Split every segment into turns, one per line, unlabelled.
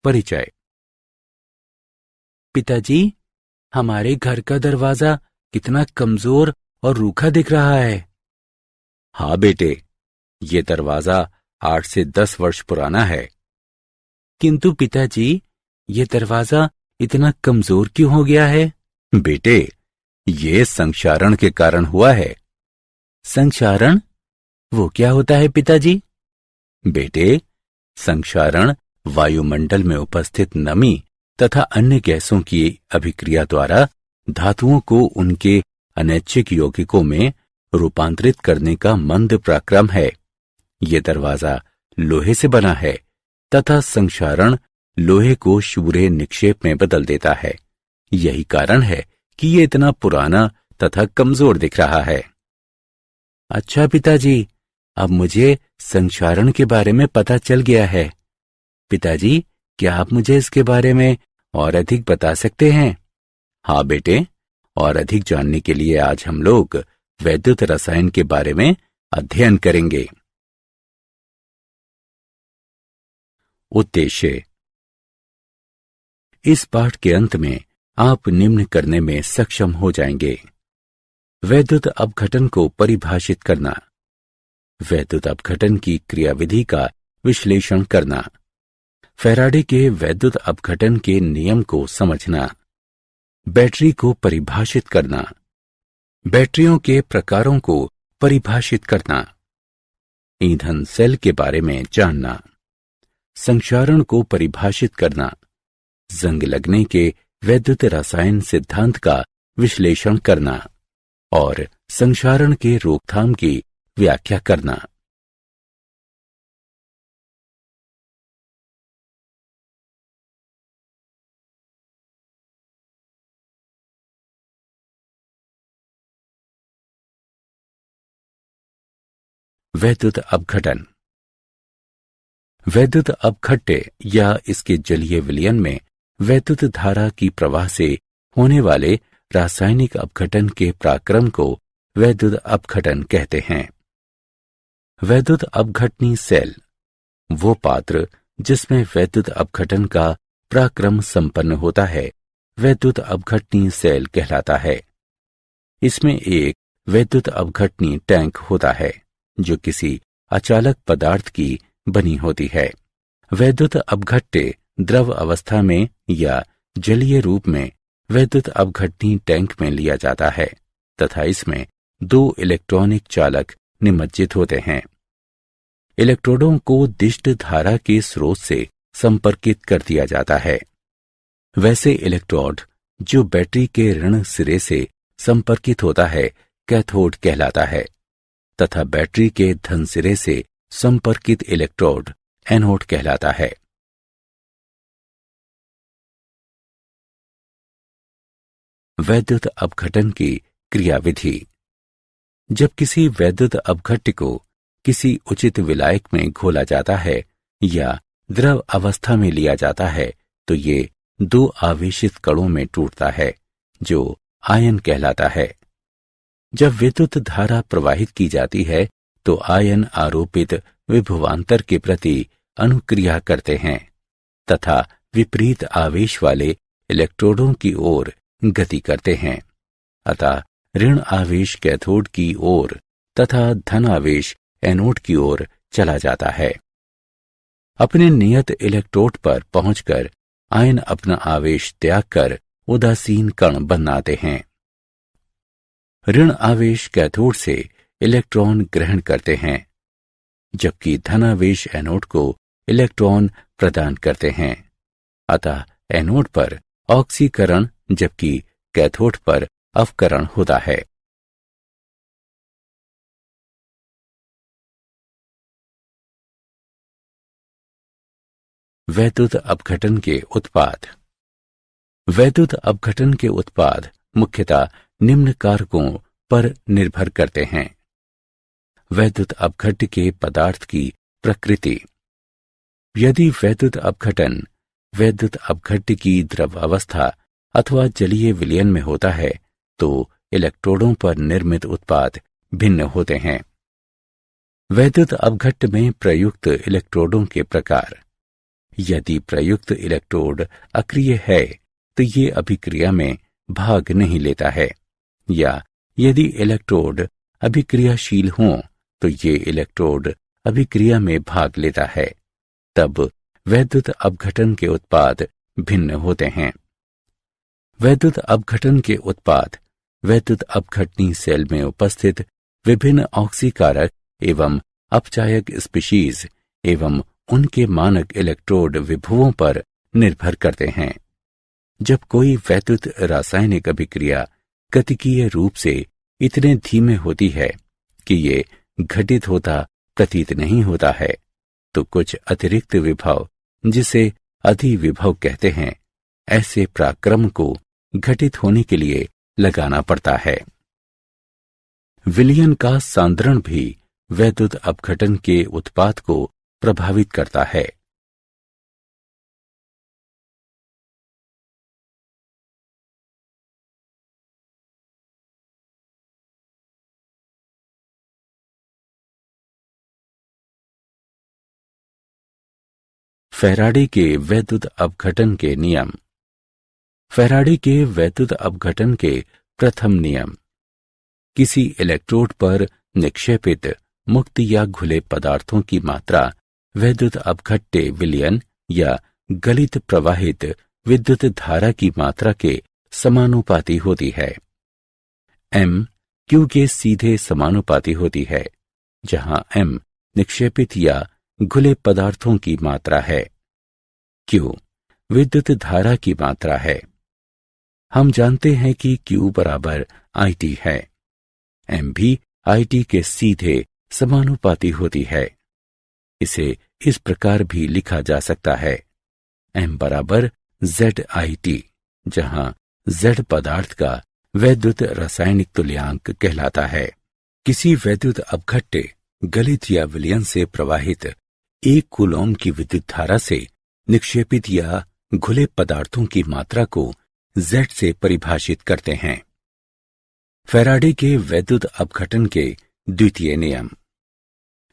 परिचय। पिताजी, हमारे घर का दरवाजा कितना कमजोर और रूखा दिख रहा है।
हाँ बेटे, ये दरवाजा 8 से 10 वर्ष पुराना है।
किंतु पिताजी, ये दरवाजा इतना कमजोर क्यों हो गया है?
बेटे, ये संक्षारण के कारण हुआ है।
संक्षारण? वो क्या होता है पिताजी?
बेटे, संक्षारण वायुमंडल में उपस्थित नमी तथा अन्य गैसों की अभिक्रिया द्वारा धातुओं को उनके अनैच्छिक यौगिकों में रूपांतरित करने का मंद प्रक्रम है। ये दरवाजा लोहे से बना है तथा संक्षारण लोहे को शूरे निक्षेप में बदल देता है। यही कारण है कि ये इतना पुराना तथा कमजोर दिख रहा है।
अच्छा पिताजी, अब मुझे संक्षारण के बारे में पता चल गया है। पिताजी, क्या आप मुझे इसके बारे में और अधिक बता सकते हैं?
हाँ बेटे, और अधिक जानने के लिए आज हम लोग वैद्युत रसायन के बारे में अध्ययन करेंगे। उद्देश्य। इस पाठ के अंत में आप निम्न करने में सक्षम हो जाएंगे। वैद्युत अपघटन को परिभाषित करना, वैद्युत अपघटन की क्रियाविधि का विश्लेषण करना, फैराडे के वैद्युत अपघटन के नियम को समझना, बैटरी को परिभाषित करना, बैटरियों के प्रकारों को परिभाषित करना, ईंधन सेल के बारे में जानना, संक्षारण को परिभाषित करना, जंग लगने के वैद्युत रसायन सिद्धांत का विश्लेषण करना और संक्षारण के रोकथाम की व्याख्या करना। वैद्युत अपघटन। वैद्युत अपघट्य या इसके जलीय विलयन में वैद्युत धारा की प्रवाह से होने वाले रासायनिक अपघटन के पराक्रम को वैद्युत अपघटन कहते हैं। वैद्युत अपघटनी सेल वो पात्र जिसमें वैद्युत अपघटन का पराक्रम संपन्न होता है वैद्युत अपघटनी सेल कहलाता है। इसमें एक वैद्युत अपघटनी टैंक होता है जो किसी अचालक पदार्थ की बनी होती है। वैद्युत अपघट्य द्रव अवस्था में या जलीय रूप में वैद्युत अपघटनी टैंक में लिया जाता है तथा इसमें 2 इलेक्ट्रॉनिक चालक निमज्जित होते हैं। इलेक्ट्रोडों को दिष्ट धारा के स्रोत से संपर्कित कर दिया जाता है। वैसे इलेक्ट्रोड जो बैटरी के ऋण सिरे से संपर्कित होता है कैथोड कहलाता है तथा बैटरी के धन सिरे से संपर्कित इलेक्ट्रोड एनोड कहलाता है। वैद्युत अपघटन की क्रियाविधि। जब किसी वैद्युत अपघट्य को किसी उचित विलायक में घोला जाता है या द्रव अवस्था में लिया जाता है तो ये 2 आवेशित कणों में टूटता है जो आयन कहलाता है। जब विद्युत धारा प्रवाहित की जाती है तो आयन आरोपित विभवांतर के प्रति अनुक्रिया करते हैं तथा विपरीत आवेश वाले इलेक्ट्रोडों की ओर गति करते हैं। अतः ऋण आवेश कैथोड की ओर तथा धन आवेश एनोड की ओर चला जाता है। अपने नियत इलेक्ट्रोड पर पहुंचकर आयन अपना आवेश त्याग कर उदासीन कण बनाते हैं। ऋण आवेश कैथोड से इलेक्ट्रॉन ग्रहण करते हैं जबकि धनावेश एनोड को इलेक्ट्रॉन प्रदान करते हैं। अतः एनोड पर ऑक्सीकरण जबकि कैथोड पर अवकरण होता है। वैद्युत अपघटन के उत्पाद। वैद्युत अपघटन के उत्पाद मुख्यतः निम्न कारकों पर निर्भर करते हैं। वैद्युत अपघट्य के पदार्थ की प्रकृति। यदि वैद्युत अपघटन वैद्युत अपघट्य की द्रव अवस्था अथवा जलीय विलयन में होता है तो इलेक्ट्रोडों पर निर्मित उत्पाद भिन्न होते हैं। वैद्युत अपघट्य में प्रयुक्त इलेक्ट्रोडों के प्रकार। यदि प्रयुक्त इलेक्ट्रोड अक्रिय है तो ये अभिक्रिया में भाग नहीं लेता है, या यदि इलेक्ट्रोड अभिक्रियाशील हों तो ये इलेक्ट्रोड अभिक्रिया में भाग लेता है। तब वैद्युत अपघटन के उत्पाद भिन्न होते हैं। वैद्युत अपघटन के उत्पाद वैद्युत अपघटनी सेल में उपस्थित विभिन्न ऑक्सीकारक एवं अपचायक स्पीशीज एवं उनके मानक इलेक्ट्रोड विभवों पर निर्भर करते हैं। जब कोई वैद्युत रासायनिक अभिक्रिया गतिकीय रूप से इतने धीमे होती है कि ये घटित होता प्रतीत नहीं होता है, तो कुछ अतिरिक्त विभव, जिसे अधिविभव कहते हैं, ऐसे पराक्रम को घटित होने के लिए लगाना पड़ता है। विलयन का सांद्रण भी वैद्युत अपघटन के उत्पाद को प्रभावित करता है। फैराडे के वैद्युत अपघटन के नियम। फैराडे के वैद्युत अपघटन के प्रथम नियम। किसी इलेक्ट्रोड पर निक्षेपित मुक्त या घुले पदार्थों की मात्रा वैद्युत अपघट्य विलयन या गलित प्रवाहित विद्युत धारा की मात्रा के समानुपाती होती है। m q के सीधे समानुपाती होती है, जहां m निक्षेपित या घुले पदार्थों की मात्रा है, q विद्युत धारा की मात्रा है। हम जानते हैं कि q बराबर IT है। m भी IT के सीधे समानुपाती होती है। इसे इस प्रकार भी लिखा जा सकता है, m बराबर ZIT, जहां Z पदार्थ का वैद्युत रासायनिक तुल्यांक कहलाता है। किसी वैद्युत अपघट्य गलित या विलयन से प्रवाहित 1 कूलॉम की विद्युत धारा से निक्षेपित या घुले पदार्थों की मात्रा को Z से परिभाषित करते हैं। फैराडे के वैद्युत अपघटन के द्वितीय नियम।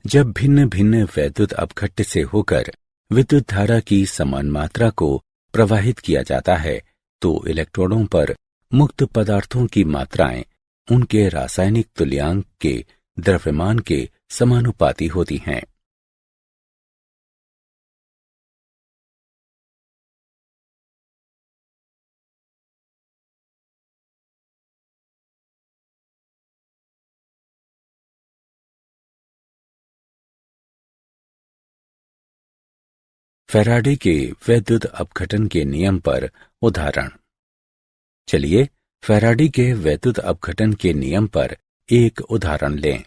जब भिन्न भिन्न वैद्युत अपघट्य से होकर विद्युत धारा की समान मात्रा को प्रवाहित किया जाता है, तो इलेक्ट्रोडों पर मुक्त पदार्थों की मात्राएं उनके रासायनिक तुल्यांक के द्रव्यमान के समानुपाती होती हैं। फैराडे के वैद्युत अपघटन के नियम पर उदाहरण। चलिए फैराडे के वैद्युत अपघटन के नियम पर एक उदाहरण लें।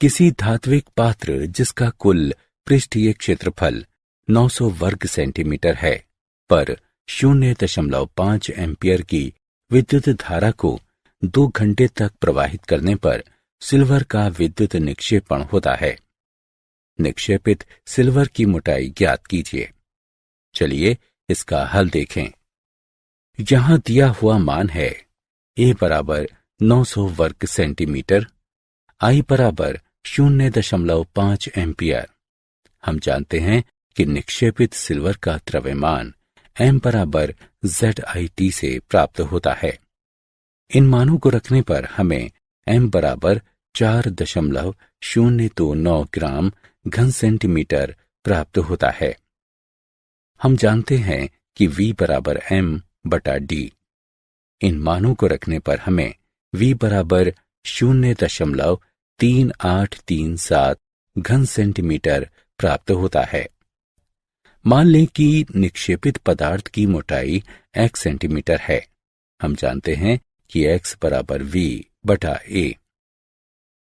किसी धात्विक पात्र जिसका कुल पृष्ठीय क्षेत्रफल 900 वर्ग सेंटीमीटर है, पर 0.5 एम्पियर की विद्युत धारा को 2 घंटे तक प्रवाहित करने पर सिल्वर का विद्युत निक्षेपण होता है। निक्षेपित सिल्वर की मोटाई ज्ञात कीजिए। चलिए इसका हल देखें। यहां दिया हुआ मान है A बराबर 900 वर्ग सेंटीमीटर, I बराबर 0.5 एम्पियर। हम जानते हैं कि निक्षेपित सिल्वर का द्रव्यमान m बराबर ZIT से प्राप्त होता है। इन मानों को रखने पर हमें m बराबर 4.029 ग्राम घन सेंटीमीटर प्राप्त होता है। हम जानते हैं कि V बराबर m बटा d। इन मानों को रखने पर हमें V बराबर 0.3837 घन सेंटीमीटर प्राप्त होता है। मान लें कि निक्षेपित पदार्थ की मोटाई x सेंटीमीटर है। हम जानते हैं कि x बराबर V बटा A।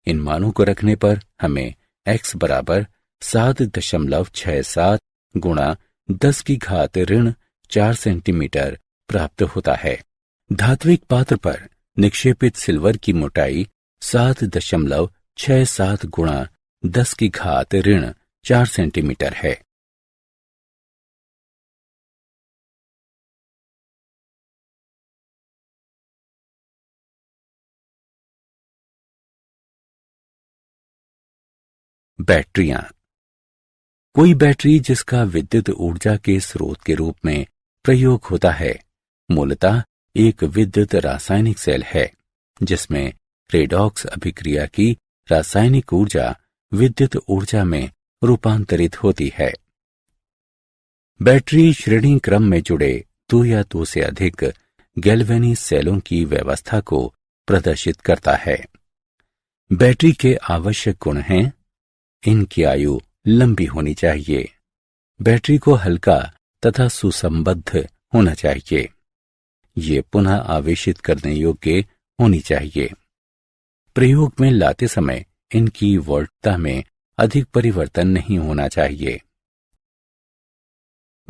इन मानों को रखने पर हमें x बराबर 7.67 गुणा 10 की घात ऋण 4 सेंटीमीटर प्राप्त होता है। धात्विक पात्र पर निक्षेपित सिल्वर की मोटाई 7.67 गुणा 10 की घात ऋण 4 सेंटीमीटर है। बैटरियां। कोई बैटरी जिसका विद्युत ऊर्जा के स्रोत के रूप में प्रयोग होता है मूलतः एक विद्युत रासायनिक सेल है, जिसमें रेडॉक्स अभिक्रिया की रासायनिक ऊर्जा विद्युत ऊर्जा में रूपांतरित होती है। बैटरी श्रेणी क्रम में जुड़े दो या दो से अधिक गैल्वेनी सेलों की व्यवस्था को प्रदर्शित करता है। बैटरी के आवश्यक गुण हैं: इनकी आयु लंबी होनी चाहिए, बैटरी को हल्का तथा सुसंबद्ध होना चाहिए, ये पुनः आवेशित करने योग्य होनी चाहिए, प्रयोग में लाते समय इनकी वोल्टता में अधिक परिवर्तन नहीं होना चाहिए।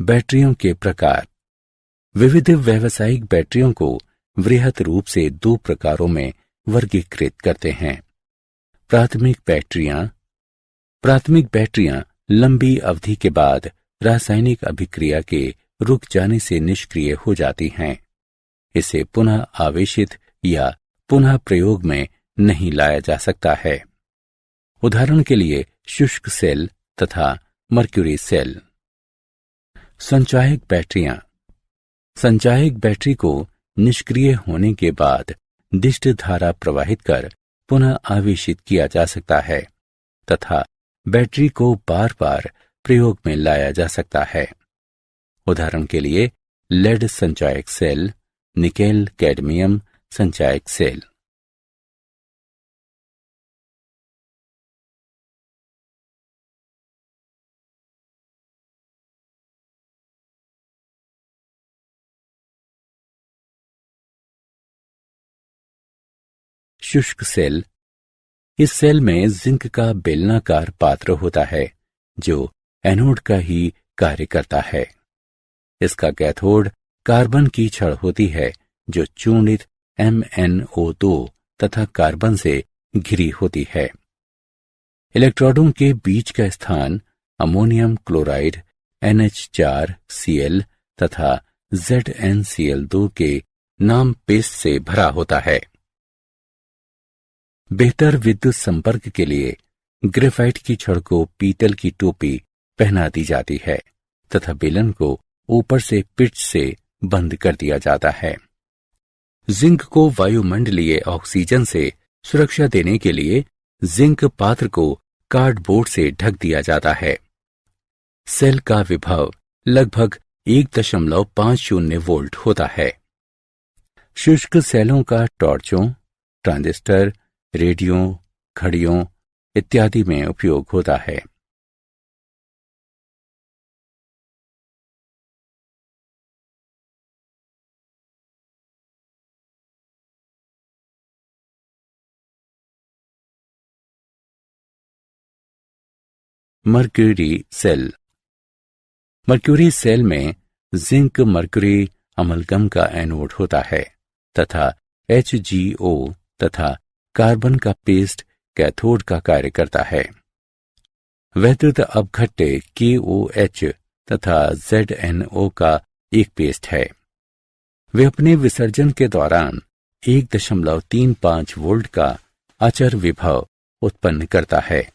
बैटरियों के प्रकार। विविध व्यावसायिक बैटरियों को वृहत रूप से दो प्रकारों में वर्गीकृत करते हैं। प्राथमिक बैटरियां लंबी अवधि के बाद रासायनिक अभिक्रिया के रुक जाने से निष्क्रिय हो जाती हैं। इसे पुनः आवेशित या पुनः प्रयोग में नहीं लाया जा सकता है। उदाहरण के लिए शुष्क सेल तथा मर्क्यूरी सेल। संचायक बैटरी को निष्क्रिय होने के बाद दिष्ट धारा प्रवाहित कर पुनः आवेशित किया जा सकता है तथा बैटरी को बार बार प्रयोग में लाया जा सकता है। उदाहरण के लिए लेड संचायक सेल, निकेल कैडमियम संचायक सेल। शुष्क सेल। इस सेल में जिंक का बेलनाकार पात्र होता है जो एनोड का ही कार्य करता है। इसका कैथोड कार्बन की छड़ होती है जो चूर्णित MnO2 तथा कार्बन से घिरी होती है। इलेक्ट्रोडों के बीच का स्थान अमोनियम क्लोराइड NH4Cl तथा ZnCl2 के नाम पेस्ट से भरा होता है। बेहतर विद्युत संपर्क के लिए ग्रेफाइट की छड़ को पीतल की टोपी पहना दी जाती है तथा बेलन को ऊपर से पिच से बंद कर दिया जाता है। जिंक को वायुमंडलीय ऑक्सीजन से सुरक्षा देने के लिए जिंक पात्र को कार्डबोर्ड से ढक दिया जाता है। सेल का विभव लगभग 1.50 वोल्ट होता है। शुष्क सेलों का टॉर्चों, ट्रांजिस्टर, रेडियो, घड़ियों इत्यादि में उपयोग होता है। Mercury cell. मर्क्यूरी सेल में जिंक मर्क्यूरी अमलगम का एनोड होता है तथा HgO तथा कार्बन का पेस्ट कैथोड का कार्य करता है। वैद्युत अपघट्य KOH तथा ZnO का एक पेस्ट है। वे अपने विसर्जन के दौरान 1.35 वोल्ट का अचर विभव उत्पन्न करता है।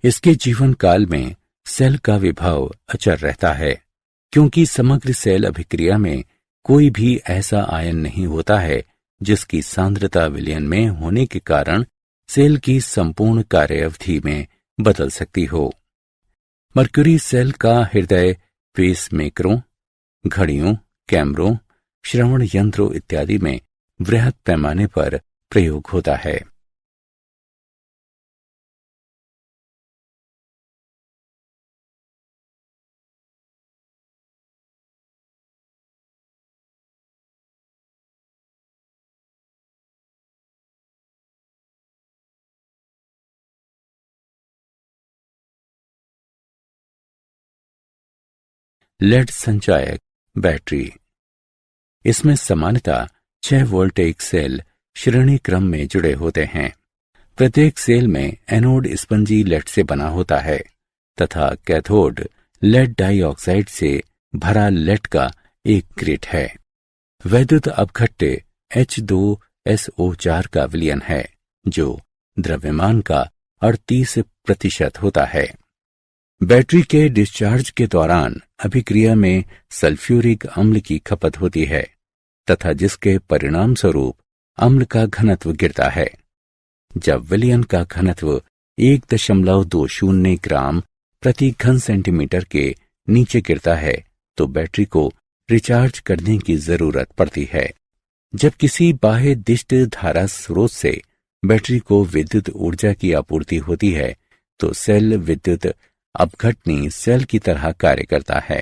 इसके जीवन काल में सेल का विभव अचर रहता है, क्योंकि समग्र सेल अभिक्रिया में कोई भी ऐसा आयन नहीं होता है जिसकी सांद्रता विलयन में होने के कारण सेल की संपूर्ण कार्य अवधि में बदल सकती हो। मर्क्यूरी सेल का हृदय पेसमेकरों, घड़ियों, कैमरों, श्रवण यंत्रों इत्यादि में वृहत पैमाने पर प्रयोग होता है। लेड संचायक बैटरी। इसमें सामान्यतः 6 वोल्ट एक सेल श्रेणी क्रम में जुड़े होते हैं। प्रत्येक सेल में एनोड स्पंजी लेड से बना होता है तथा कैथोड लेड डाइऑक्साइड से भरा लेड का एक ग्रिड है। वैद्युत अपघट्य H2SO4 का विलयन है जो द्रव्यमान का 38% होता है। बैटरी के डिस्चार्ज के दौरान अभिक्रिया में सल्फ्यूरिक अम्ल की खपत होती है तथा जिसके परिणाम स्वरूप अम्ल का घनत्व गिरता है। जब विलयन का घनत्व 1.20 ग्राम प्रति घन सेंटीमीटर के नीचे गिरता है तो बैटरी को रिचार्ज करने की जरूरत पड़ती है। जब किसी बाह्य दिष्ट धारा स्रोत से बैटरी को विद्युत ऊर्जा की आपूर्ति होती है तो सेल विद्युत अपघटनी सेल की तरह कार्य करता है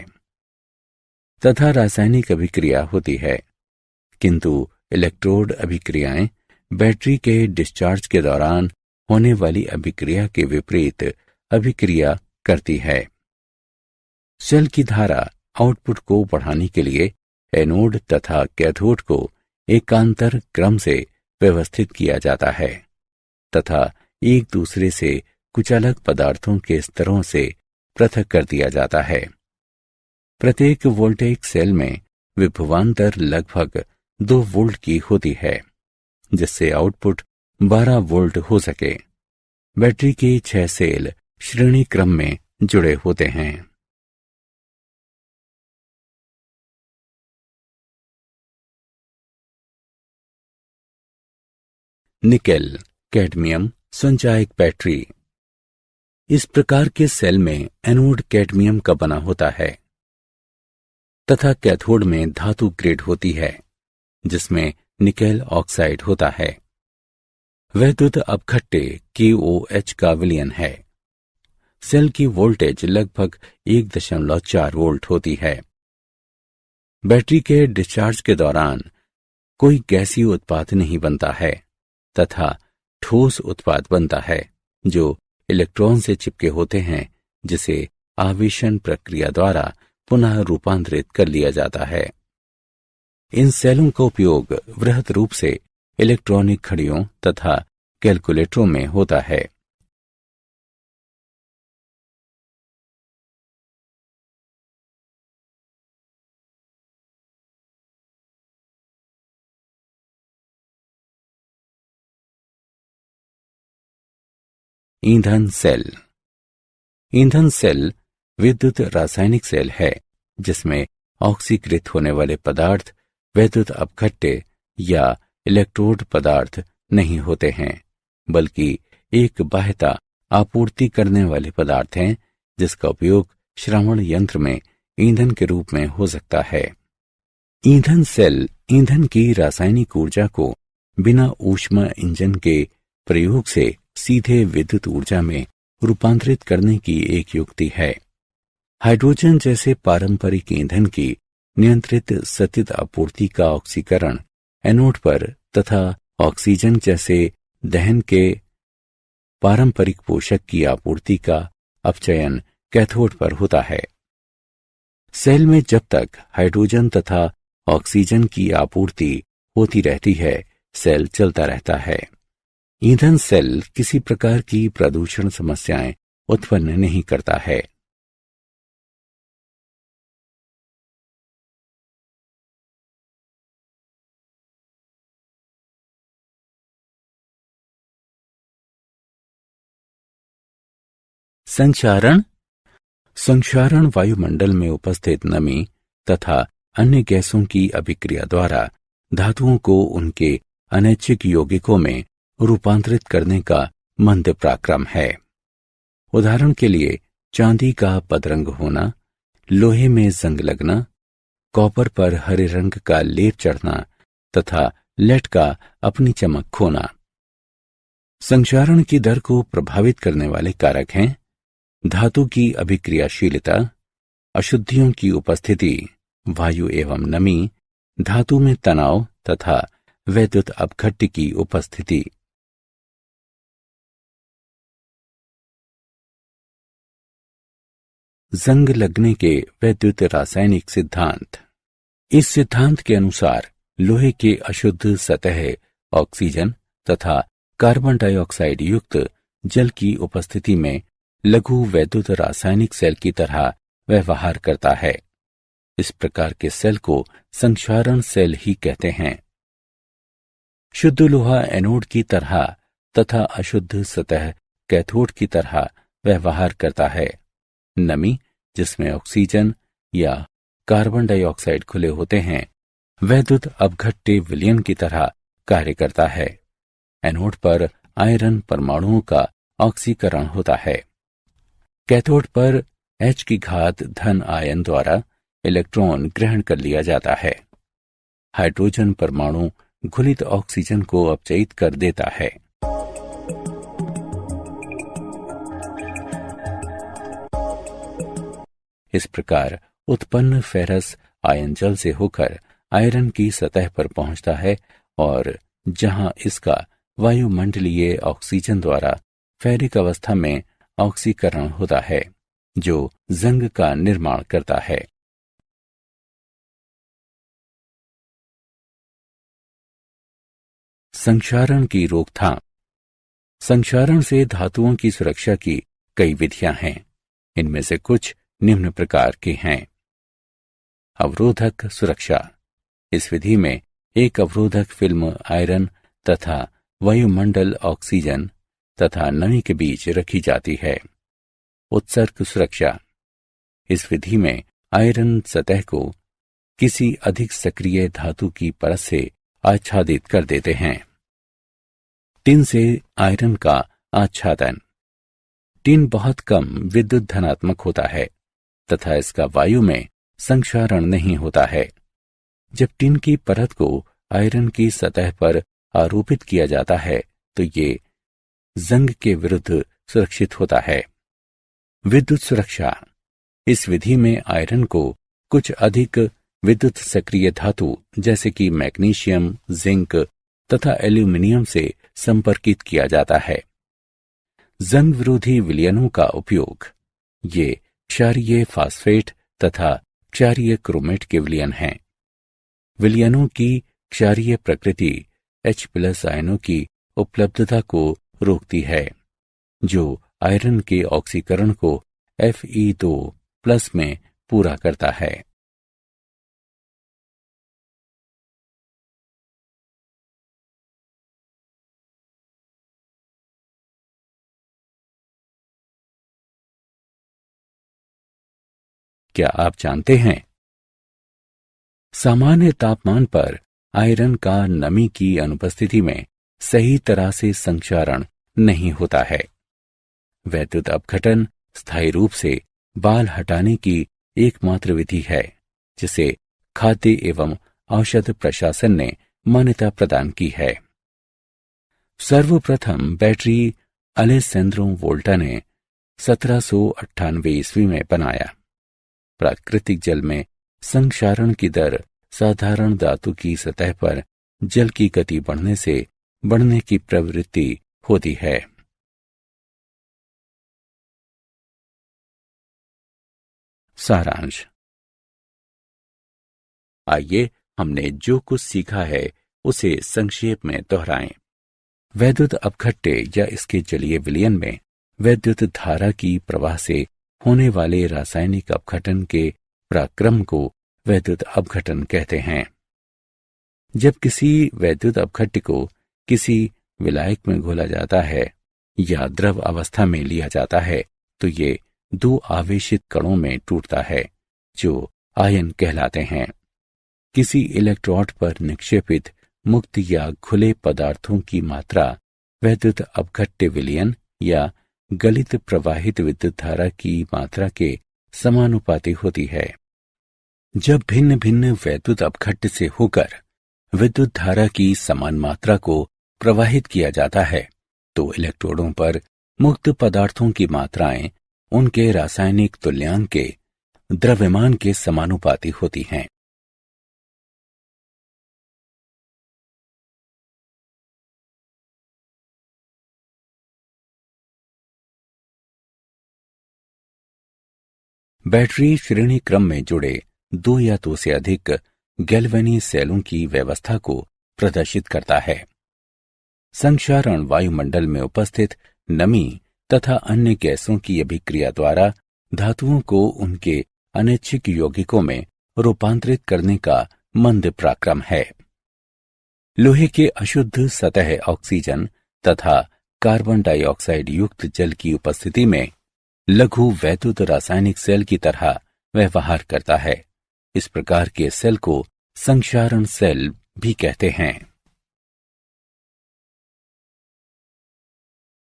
तथा रासायनिक अभिक्रिया होती है, किंतु इलेक्ट्रोड अभिक्रियाएं बैटरी के डिस्चार्ज के दौरान होने वाली अभिक्रिया के विपरीत अभिक्रिया करती है। सेल की धारा आउटपुट को बढ़ाने के लिए एनोड तथा कैथोड को एकांतर क्रम से व्यवस्थित किया जाता है तथा एक दूसरे से कुछ अलग पदार्थों के स्तरों से पृथक कर दिया जाता है। प्रत्येक वोल्टेज सेल में विभवांतर लगभग 2 वोल्ट की होती है जिससे आउटपुट 12 वोल्ट हो सके। बैटरी के 6 सेल श्रेणी क्रम में जुड़े होते हैं। निकेल कैडमियम संचायक बैटरी। इस प्रकार के सेल में एनोड कैडमियम का बना होता है तथा कैथोड में धातु ग्रेड होती है जिसमें निकेल ऑक्साइड होता है। वैद्युत अपघट्य KOH का विलयन है। सेल की वोल्टेज लगभग 1.4 वोल्ट होती है। बैटरी के डिस्चार्ज के दौरान कोई गैसीय उत्पाद नहीं बनता है तथा ठोस उत्पाद बनता है जो इलेक्ट्रॉन से चिपके होते हैं जिसे आवेशन प्रक्रिया द्वारा पुनः रूपांतरित कर लिया जाता है। इन सेलों का उपयोग वृहत रूप से इलेक्ट्रॉनिक घड़ियों तथा कैलकुलेटरों में होता है। ईंधन सेल। ईंधन सेल विद्युत रासायनिक सेल है जिसमें ऑक्सीकृत होने वाले पदार्थ वैद्युत अपघट्य या इलेक्ट्रोड पदार्थ नहीं होते हैं बल्कि एक बाह्यता आपूर्ति करने वाले पदार्थ हैं जिसका उपयोग श्रवण यंत्र में ईंधन के रूप में हो सकता है। ईंधन सेल ईंधन की रासायनिक ऊर्जा को बिना ऊष्मा इंजन के प्रयोग से सीधे विद्युत ऊर्जा में रूपांतरित करने की एक युक्ति है। हाइड्रोजन जैसे पारंपरिक ईंधन की नियंत्रित सतत आपूर्ति का ऑक्सीकरण एनोड पर तथा ऑक्सीजन जैसे दहन के पारंपरिक पोषक की आपूर्ति का अपचयन कैथोड पर होता है। सेल में जब तक हाइड्रोजन तथा ऑक्सीजन की आपूर्ति होती रहती है सेल चलता रहता है। ईंधन सेल किसी प्रकार की प्रदूषण समस्याएं उत्पन्न नहीं करता है। संक्षारण। संक्षारण वायुमंडल में उपस्थित नमी तथा अन्य गैसों की अभिक्रिया द्वारा धातुओं को उनके अनैच्छिक यौगिकों में रूपांतरित करने का मंद पराक्रम है। उदाहरण के लिए चांदी का बदरंग होना, लोहे में जंग लगना, कॉपर पर हरे रंग का लेप चढ़ना तथा लेड का अपनी चमक खोना। संक्षारण की दर को प्रभावित करने वाले कारक हैं धातु की अभिक्रियाशीलता, अशुद्धियों की उपस्थिति, वायु एवं नमी, धातु में तनाव तथा वैद्युत अपघट्य की उपस्थिति। जंग लगने के वैद्युत रासायनिक सिद्धांत। इस सिद्धांत के अनुसार लोहे के अशुद्ध सतह ऑक्सीजन तथा कार्बन डाइऑक्साइड युक्त जल की उपस्थिति में लघु वैद्युत रासायनिक सेल की तरह व्यवहार करता है। इस प्रकार के सेल को संक्षारण सेल ही कहते हैं। शुद्ध लोहा एनोड की तरह तथा अशुद्ध सतह कैथोड की तरह व्यवहार करता है। नमी, जिसमें ऑक्सीजन या कार्बन डाइऑक्साइड खुले होते हैं, वैद्युत अपघट्य विलयन की तरह कार्य करता है। एनोड पर आयरन परमाणुओं का ऑक्सीकरण होता है। कैथोड पर H की घात धन आयन द्वारा इलेक्ट्रॉन ग्रहण कर लिया जाता है। हाइड्रोजन परमाणु घुलित ऑक्सीजन को अपचयित कर देता है। इस प्रकार उत्पन्न फेरस आयन जल से होकर आयरन की सतह पर पहुंचता है और जहां इसका वायुमंडलीय ऑक्सीजन द्वारा फेरिक अवस्था में ऑक्सीकरण होता है, जो जंग का निर्माण करता है। संक्षारण की रोकथाम। संक्षारण से धातुओं की सुरक्षा की कई विधियां हैं। इनमें से कुछ निम्न प्रकार के हैं। अवरोधक सुरक्षा। इस विधि में एक अवरोधक फिल्म आयरन तथा वायुमंडल ऑक्सीजन तथा नमी के बीच रखी जाती है। उत्सर्ग सुरक्षा। इस विधि में आयरन सतह को किसी अधिक सक्रिय धातु की परत से आच्छादित कर देते हैं। टिन से आयरन का आच्छादन। टिन बहुत कम विद्युत धनात्मक होता है तथा इसका वायु में संक्षारण नहीं होता है। जब टिन की परत को आयरन की सतह पर आरोपित किया जाता है तो ये जंग के विरुद्ध सुरक्षित होता है। विद्युत सुरक्षा। इस विधि में आयरन को कुछ अधिक विद्युत सक्रिय धातु जैसे कि मैग्नीशियम, जिंक तथा एल्यूमिनियम से संपर्कित किया जाता है। जंग विरोधी विलयनों का उपयोग। ये क्षारीय फास्फेट तथा क्षारीय क्रोमेट के विलयन हैं। विलयनों की क्षारीय प्रकृति H+ आयनों की उपलब्धता को रोकती है, जो आयरन के ऑक्सीकरण को Fe2+ में पूरा करता है। क्या आप जानते हैं, सामान्य तापमान पर आयरन का नमी की अनुपस्थिति में सही तरह से संक्षारण नहीं होता है। वैद्युत अपघटन स्थायी रूप से बाल हटाने की एकमात्र विधि है जिसे खाद्य एवं औषध प्रशासन ने मान्यता प्रदान की है। सर्वप्रथम बैटरी अलेसेंद्रो वोल्टा ने 1798 ईस्वी में बनाया। प्राकृतिक जल में संक्षारण की दर साधारण धातु की सतह पर जल की गति बढ़ने से बढ़ने की प्रवृत्ति होती है। सारांश। आइए हमने जो कुछ सीखा है उसे संक्षेप में दोहराएं। वैद्युत अपघट्य या इसके जलीय विलयन में वैद्युत धारा की प्रवाह से होने वाले रासायनिक अपघटन के पराक्रम को वैद्युत अपघटन कहते हैं। जब किसी वैद्युत अपघट्य को किसी विलायक में घोला जाता है या द्रव अवस्था में लिया जाता है तो ये दो आवेशित कणों में टूटता है जो आयन कहलाते हैं। किसी इलेक्ट्रोड पर निक्षेपित मुक्त या खुले पदार्थों की मात्रा वैद्युत अपघट्य विलयन या गलित प्रवाहित विद्युत धारा की मात्रा के समानुपाती होती है। जब भिन्न भिन्न वैद्युत अपघट्य से होकर विद्युत धारा की समान मात्रा को प्रवाहित किया जाता है तो इलेक्ट्रोडों पर मुक्त पदार्थों की मात्राएं उनके रासायनिक तुल्यांक के द्रव्यमान के समानुपाती होती हैं। बैटरी श्रेणी क्रम में जुड़े दो या दो से अधिक गैल्वेनी सेलों की व्यवस्था को प्रदर्शित करता है। संक्षारण वायुमंडल में उपस्थित नमी तथा अन्य गैसों की अभिक्रिया द्वारा धातुओं को उनके अनैच्छिक यौगिकों में रूपांतरित करने का मंद पराक्रम है। लोहे के अशुद्ध सतह ऑक्सीजन तथा कार्बन डाइऑक्साइड युक्त जल की उपस्थिति में लघु वैद्युत रासायनिक सेल की तरह व्यवहार करता है। इस प्रकार के सेल को संक्षारण सेल भी कहते हैं।